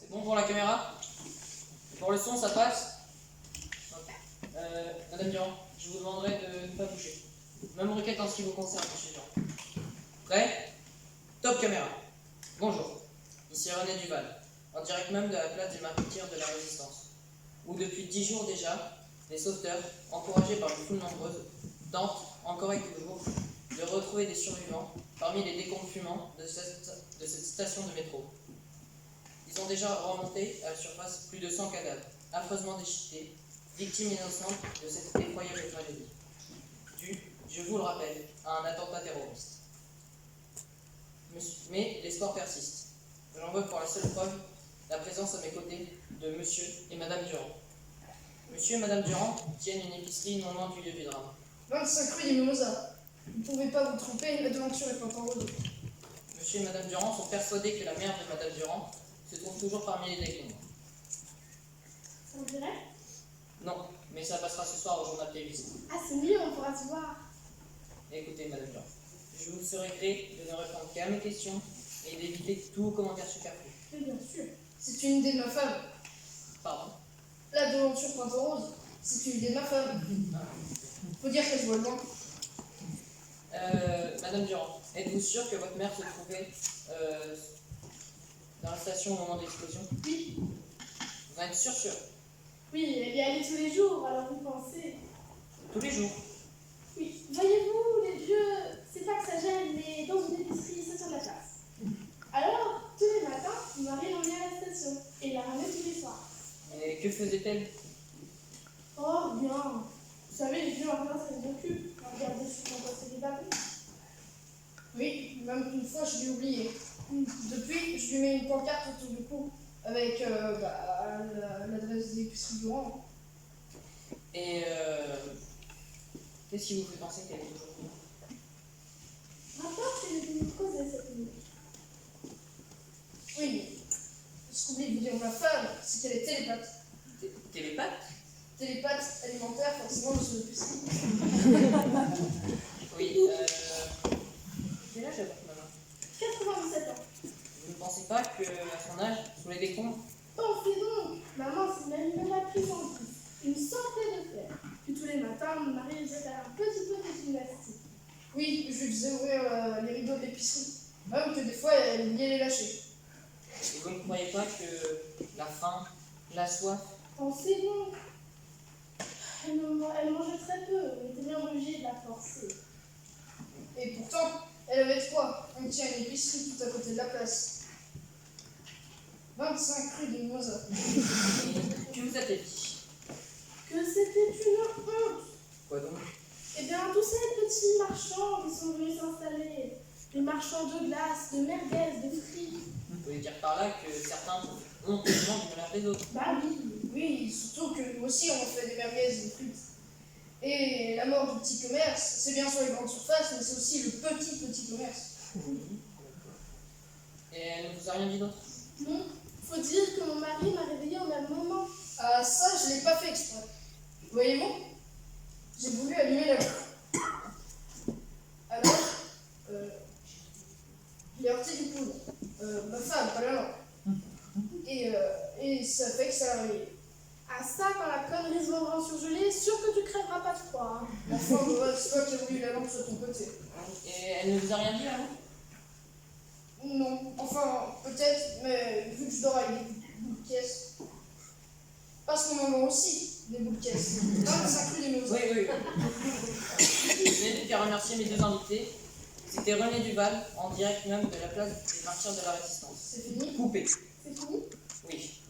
C'est bon pour la caméra? Pour le son, ça passe? Madame Durand, je vous demanderai de ne pas bouger. Même requête en ce qui vous concerne, monsieur Durand. Prêt? Top caméra. Bonjour, ici René Duval, en direct même de la place des martyrs de la Résistance, où depuis 10 jours déjà, les sauveteurs, encouragés par une foule nombreuse, tentent, encore et toujours, de retrouver des survivants parmi les décombres fumants de cette station de métro. Ils ont déjà remonté à la surface plus de 100 cadavres, affreusement déchiquetés, victimes innocentes de cette effroyable tragédie, due, je vous le rappelle, à un attentat terroriste. Mais l'espoir persiste. J'en veux pour la seule preuve la présence à mes côtés de Monsieur et Madame Durand. Monsieur et Madame Durand tiennent une épicerie non loin du lieu du drame. 25 rue des Mimosas. Vous ne pouvez pas vous tromper, la devanture est en rose. Monsieur et Madame Durand sont persuadés que la mère de Madame Durand se trouve toujours parmi les décombres. Ça vous dirait? Non, mais ça passera ce soir au journal télévisé. Ah, c'est mieux, on pourra se voir. Écoutez, Madame Durand, je vous serai gré de ne répondre qu'à mes questions et d'éviter tout commentaire superflu. Oui, bien sûr. C'est une idée de ma femme. Pardon? La devanture pointe en rose, c'est une idée de ma femme. Faut dire qu'elle voit loin. Madame Durand, êtes-vous sûre que votre mère se trouvait dans la station au moment de l'explosion? Oui, Vous en êtes sûre? oui, elle y allait tous les jours, alors vous pensez. Tous les jours. Oui, voyez-vous, les vieux, c'est pas que ça gêne, mais dans une épicerie, ça tient de la place. Alors, tous les matins, mon mari l'emmenait à la station, et la ramenait tous les soirs. Et que faisait-elle? Oh, bien. Vous savez, les vieux, en plein, ça les occupe. Regardez si on passe des ballons. Oui, même une fois je l'ai oublié. Depuis, je lui mets une pancarte autour du cou avec l'adresse des épiceries Durand. Et qu'est-ce qui vous fait penser qu'elle est toujours vivante? Rapport, c'est le début de cause de cette nuit. Oui, mais ce qu'oublie de vous dire ma femme, c'est qu'elle est télépathe. Télépathe? Télépathe alimentaire, forcément, je suis épicerie. Oui, quel âge a votre maman? 97 ans. Vous ne pensez pas que, à son âge, sous les décombres, Pensez donc, maman, c'est l'animal la plus gentille. Une santé de fer. Puis tous les matins, mon mari lui faisait un petit peu de gymnastique. Oui, je lui faisais ouvrir les rideaux de l'épicerie. Même que des fois, elle oubliait les lâcher. et vous ne croyez pas que la faim, la soif, Pensez donc. Elle mangeait très peu, on était bien obligé de la forcer. Et pourtant, elle avait de quoi. On tient une épicerie tout à côté de la place. 25 rue des Mimosas. que vous a-t-elle dit? Que c'était une honte. Quoi donc? Eh bien, tous ces petits marchands qui sont venus s'installer, les marchands de glace, de merguez, de frites. Vous pouvez dire par là que certains ont honteusement du malheur des autres. Bah oui. Oui, surtout que nous aussi, on fait des merguez et des frites. Et la mort du petit commerce, c'est bien sûr les grandes surfaces, mais c'est aussi le petit commerce. Et elle ne vous a rien dit d'autre? Non, faut dire que mon mari m'a réveillée au même moment. Ah, ça, je l'ai pas fait exprès. Voyez-vous, j'ai voulu allumer la lampe. Alors, j'ai heurté du poudre. Ma femme, pas la lampe. Et ça fait que ça l'a réveillée. Ah ça, quand la connerie se vendra en surgelé, sûr que tu crèveras pas de froid. Hein. Enfin, c'est toi qui as voulu la lampe sur ton côté. Et elle ne vous a rien dit là? Non, enfin, peut-être, mais vu que je dors avec des boules de caisse. Parce qu'on en a aussi des boules de caisse. 25 rue des Mimosas. Oui. Je n'ai plus qu'à remercier mes deux invités. C'était René Duval, en direct même de la place des martyrs de la Résistance. C'est fini. Coupé. C'est fini? Oui.